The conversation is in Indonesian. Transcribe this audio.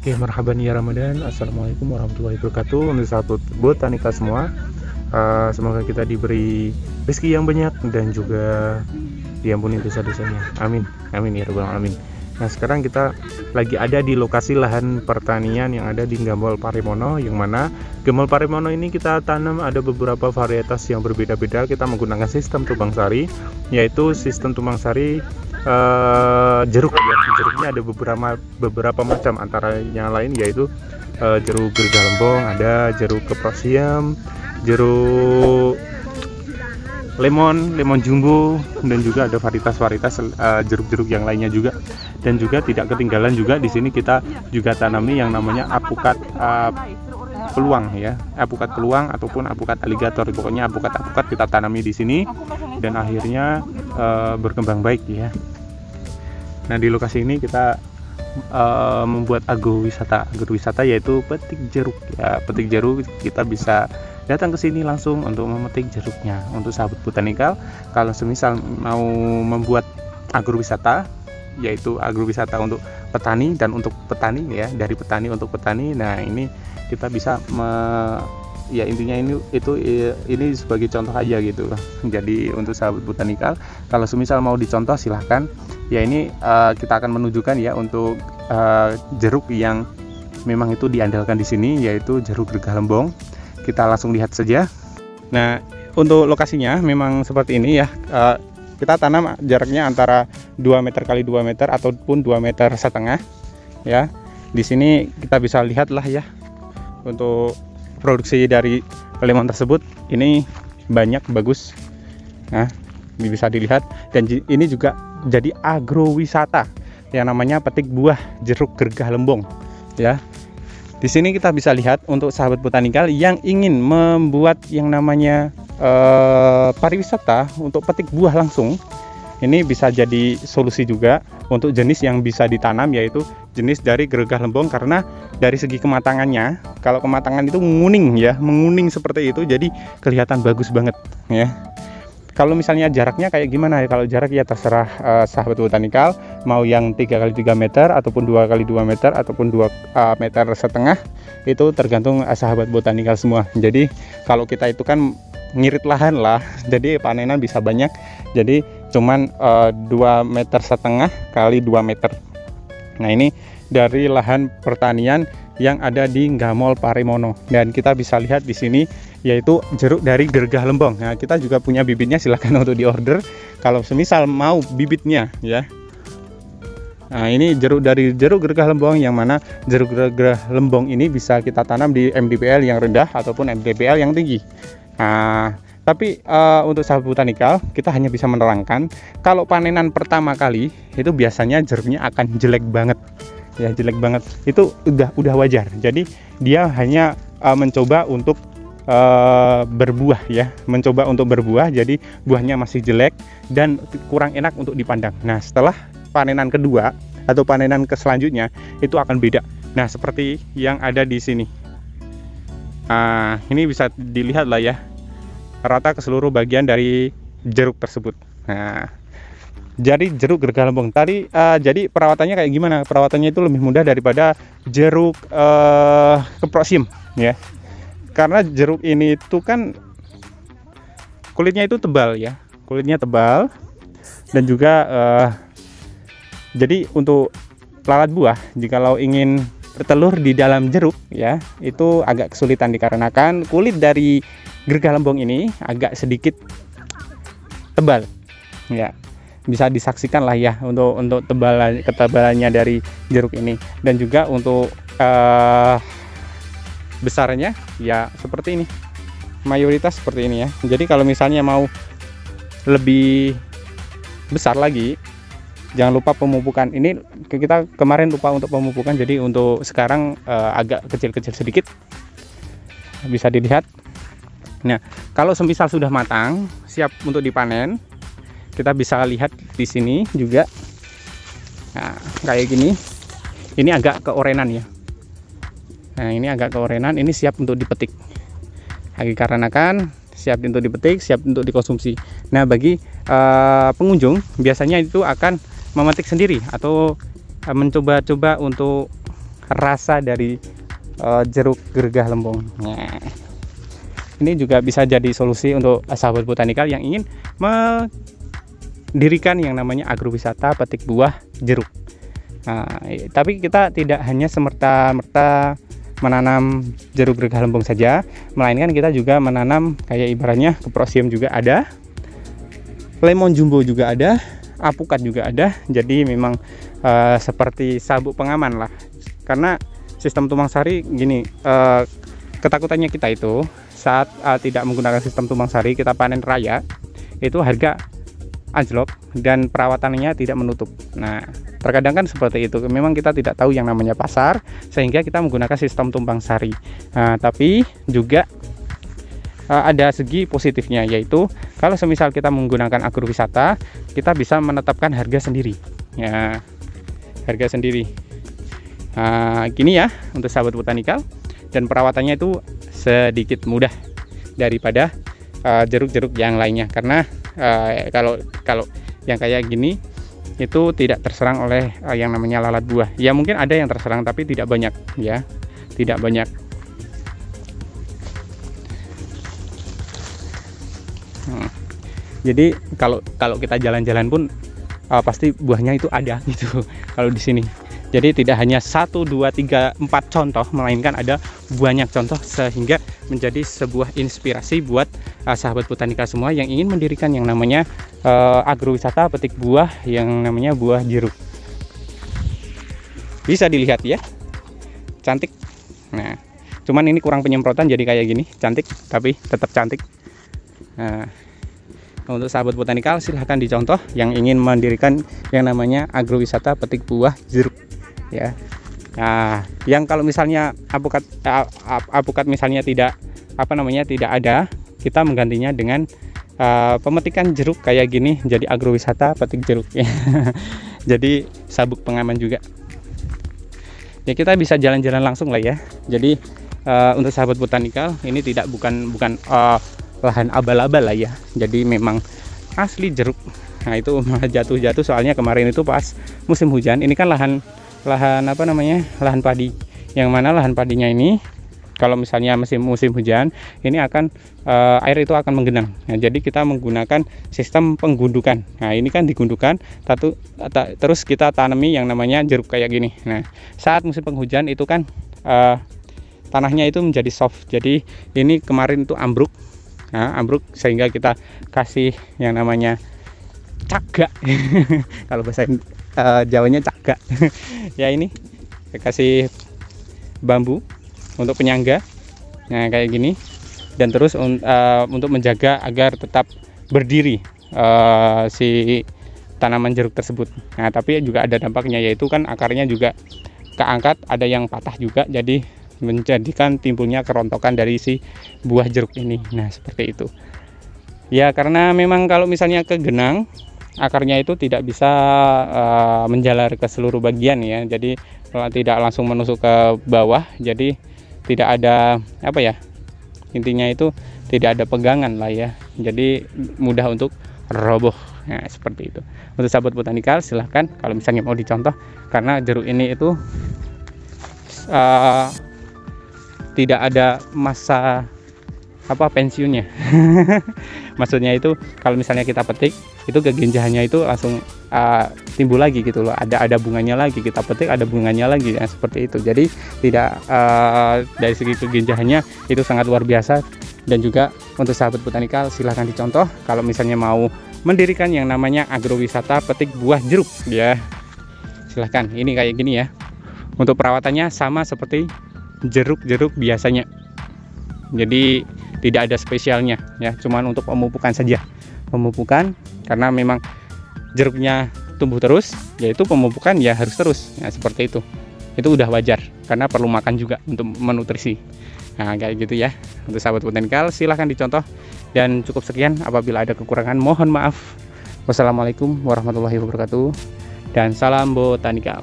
Oke, marhaban ya Ramadan. Assalamualaikum warahmatullahi wabarakatuh. Untuk sahabat botanika semua, semoga kita diberi rezeki yang banyak dan juga diampuni dosa-dosanya. Amin, amin ya rabbal alamin. Nah, sekarang kita lagi ada di lokasi lahan pertanian yang ada di Gambol Parimono, yang mana Gambol Parimono ini kita tanam ada beberapa varietas yang berbeda-beda. Kita menggunakan sistem tumpang sari, yaitu sistem tumpang sari jeruk ya. Jeruknya ada beberapa macam, antara yang lain yaitu jeruk gergaji lembong, ada jeruk keprosium, jeruk lemon jumbo, dan juga ada varietas jeruk-jeruk yang lainnya juga. Dan juga tidak ketinggalan juga di sini kita juga tanami yang namanya apukat peluang ya, apukat peluang ataupun apukat aligator. Pokoknya apukat kita tanami di sini dan akhirnya berkembang baik ya. Nah, di lokasi ini kita membuat agrowisata yaitu petik jeruk ya. Petik jeruk, kita bisa datang ke sini langsung untuk memetik jeruknya. Untuk sahabat botanikal, kalau semisal mau membuat agrowisata, yaitu agrowisata untuk petani dan untuk petani ya, dari petani untuk petani. Nah, ini kita bisa ya intinya ini sebagai contoh aja gitu. Jadi untuk sahabat botanikal, kalau semisal mau dicontoh silahkan ya. Ini kita akan menunjukkan ya untuk jeruk yang memang itu diandalkan di sini, yaitu jeruk gergaji lembong. Kita langsung lihat saja. Nah, untuk lokasinya memang seperti ini ya. Kita tanam jaraknya antara 2 meter kali 2 meter ataupun 2,5 meter ya. Di sini kita bisa lihatlah ya, untuk produksi dari lemon tersebut ini banyak, bagus. Nah, ini bisa dilihat. Dan ini juga jadi agrowisata yang namanya petik buah jeruk gergaji lembong ya. Di sini kita bisa lihat untuk sahabat botanikal yang ingin membuat yang namanya pariwisata untuk petik buah langsung, ini bisa jadi solusi juga untuk jenis yang bisa ditanam, yaitu jenis dari gergaji lembong. Karena dari segi kematangannya, kalau kematangan itu menguning ya, menguning seperti itu, jadi kelihatan bagus banget ya. Kalau misalnya jaraknya kayak gimana ya? Kalau jarak ya terserah sahabat botanikal, mau yang 3 kali 3 meter ataupun 2 kali 2 meter ataupun 2,5 meter, itu tergantung sahabat botanikal semua. Jadi kalau kita itu kan ngirit lahan lah, jadi panenan bisa banyak. Jadi cuman 2,5 meter kali 2 meter. Nah, ini dari lahan pertanian yang ada di Gambol Parimono, dan kita bisa lihat di sini yaitu jeruk dari gergaji lembong. Nah, kita juga punya bibitnya, silahkan untuk diorder kalau semisal mau bibitnya ya. Nah, ini jeruk dari jeruk gergaji lembong, yang mana jeruk gergaji lembong ini bisa kita tanam di MDPL yang rendah ataupun MDPL yang tinggi. Nah, tapi untuk sahabat botanikal, kita hanya bisa menerangkan kalau panenan pertama kali itu biasanya jeruknya akan jelek banget ya, jelek banget. Itu udah wajar. Jadi dia hanya mencoba untuk berbuah ya, mencoba untuk berbuah, jadi buahnya masih jelek dan kurang enak untuk dipandang. Nah, setelah panenan kedua atau panenan selanjutnya itu akan beda. Nah, seperti yang ada di sini. Ini bisa dilihat lah ya, rata ke seluruh bagian dari jeruk tersebut. Nah, jadi jeruk gergaji lembong tadi, jadi perawatannya kayak gimana? Perawatannya itu lebih mudah daripada jeruk keprosium ya. Karena jeruk ini itu kan kulitnya itu tebal ya, kulitnya tebal, dan juga jadi untuk lalat buah, jikalau ingin bertelur di dalam jeruk ya, itu agak kesulitan dikarenakan kulit dari gergaji lembong ini agak sedikit tebal ya. Bisa disaksikan lah ya untuk ketebalannya dari jeruk ini. Dan juga untuk besarnya ya seperti ini, mayoritas seperti ini ya. Jadi kalau misalnya mau lebih besar lagi, jangan lupa pemupukan. Ini kita kemarin lupa untuk pemupukan, jadi untuk sekarang agak kecil-kecil sedikit, bisa dilihat. Nah, kalau semisal sudah matang, siap untuk dipanen, kita bisa lihat di sini juga. Nah, kayak gini. Ini agak keorenan ya. Nah, ini agak keorenan, ini siap untuk dipetik. Dikarenakan siap untuk dipetik, siap untuk dikonsumsi. Nah, bagi pengunjung biasanya itu akan memetik sendiri atau mencoba-coba untuk rasa dari jeruk gergah lembong. Nah, ini juga bisa jadi solusi untuk sahabat botanikal yang ingin mendirikan yang namanya agrowisata petik buah jeruk. Nah, tapi kita tidak hanya semerta-merta menanam jeruk gergah lembong saja, melainkan kita juga menanam kayak ibaratnya keprosium juga ada, lemon jumbo juga ada, apukat juga ada. Jadi memang seperti sabuk pengaman lah, karena sistem tumpang sari gini, ketakutannya kita itu saat tidak menggunakan sistem tumpang sari, kita panen raya itu harga anjlok dan perawatannya tidak menutup. Nah, terkadang kan seperti itu, memang kita tidak tahu yang namanya pasar, sehingga kita menggunakan sistem tumpang sari. Nah, tapi juga ada segi positifnya, yaitu kalau semisal kita menggunakan agrowisata, kita bisa menetapkan harga sendiri ya, harga sendiri. Gini ya untuk sahabat botanikal, dan perawatannya itu sedikit mudah daripada jeruk-jeruk yang lainnya, karena kalau yang kayak gini itu tidak terserang oleh yang namanya lalat buah. Ya mungkin ada yang terserang tapi tidak banyak ya, tidak banyak. Jadi kalau kita jalan-jalan pun pasti buahnya itu ada gitu kalau di sini. Jadi tidak hanya 1, 2, 3, 4 contoh, melainkan ada banyak contoh, sehingga menjadi sebuah inspirasi buat sahabat botanika semua yang ingin mendirikan yang namanya agrowisata petik buah yang namanya buah jeruk. Bisa dilihat ya, cantik. Nah, cuman ini kurang penyemprotan jadi kayak gini, cantik tapi tetap cantik. Nah, untuk sahabat botanikal silahkan dicontoh yang ingin mendirikan yang namanya agrowisata petik buah jeruk ya. Nah, yang kalau misalnya apukat misalnya tidak tidak ada, kita menggantinya dengan pemetikan jeruk kayak gini, jadi agrowisata petik jeruk ya. Jadi sabuk pengaman juga ya, kita bisa jalan-jalan langsung lah ya. Jadi untuk sahabat botanikal ini bukan lahan abal-abal lah ya, jadi memang asli jeruk. Nah, itu malah jatuh soalnya kemarin itu pas musim hujan. Ini kan lahan padi, yang mana lahan padinya ini kalau misalnya musim hujan ini akan air itu akan menggenang. Nah, jadi kita menggunakan sistem penggundukan. Nah, ini kan digundukan terus kita tanami yang namanya jeruk kayak gini. Nah, saat musim penghujan itu kan tanahnya itu menjadi soft. Jadi ini kemarin itu ambruk. Nah, ambruk sehingga kita kasih yang namanya cagak. Kalau bahasa Jawanya cagak. Ya, ini kasih bambu untuk penyangga. Nah, kayak gini. Dan terus untuk menjaga agar tetap berdiri si tanaman jeruk tersebut. Nah, tapi juga ada dampaknya, yaitu kan akarnya juga keangkat, ada yang patah juga, jadi menjadikan timbulnya kerontokan dari si buah jeruk ini. Nah, seperti itu ya, karena memang kalau misalnya kegenang, akarnya itu tidak bisa menjalar ke seluruh bagian ya, jadi tidak langsung menusuk ke bawah, jadi tidak ada intinya itu tidak ada pegangan lah ya, jadi mudah untuk roboh. Nah, seperti itu. Untuk sahabat botanikal silahkan kalau misalnya mau dicontoh, karena jeruk ini itu tidak ada masa pensiunnya. Maksudnya itu kalau misalnya kita petik, itu kegenjahannya itu langsung timbul lagi gitu loh, ada bunganya lagi, kita petik ada bunganya lagi ya, seperti itu. Jadi tidak dari segi kegenjahannya itu sangat luar biasa. Dan juga untuk sahabat botanikal silahkan dicontoh kalau misalnya mau mendirikan yang namanya agrowisata petik buah jeruk ya, silahkan. Ini kayak gini ya, untuk perawatannya sama seperti jeruk-jeruk biasanya, jadi tidak ada spesialnya ya, cuman untuk pemupukan saja, pemupukan, karena memang jeruknya tumbuh terus, yaitu pemupukan ya harus terus ya, seperti itu udah wajar karena perlu makan juga untuk menutrisi. Nah, kayak gitu ya. Untuk sahabat botanikal silahkan dicontoh, dan cukup sekian. Apabila ada kekurangan mohon maaf. Wassalamualaikum warahmatullahi wabarakatuh, dan salam botanikal.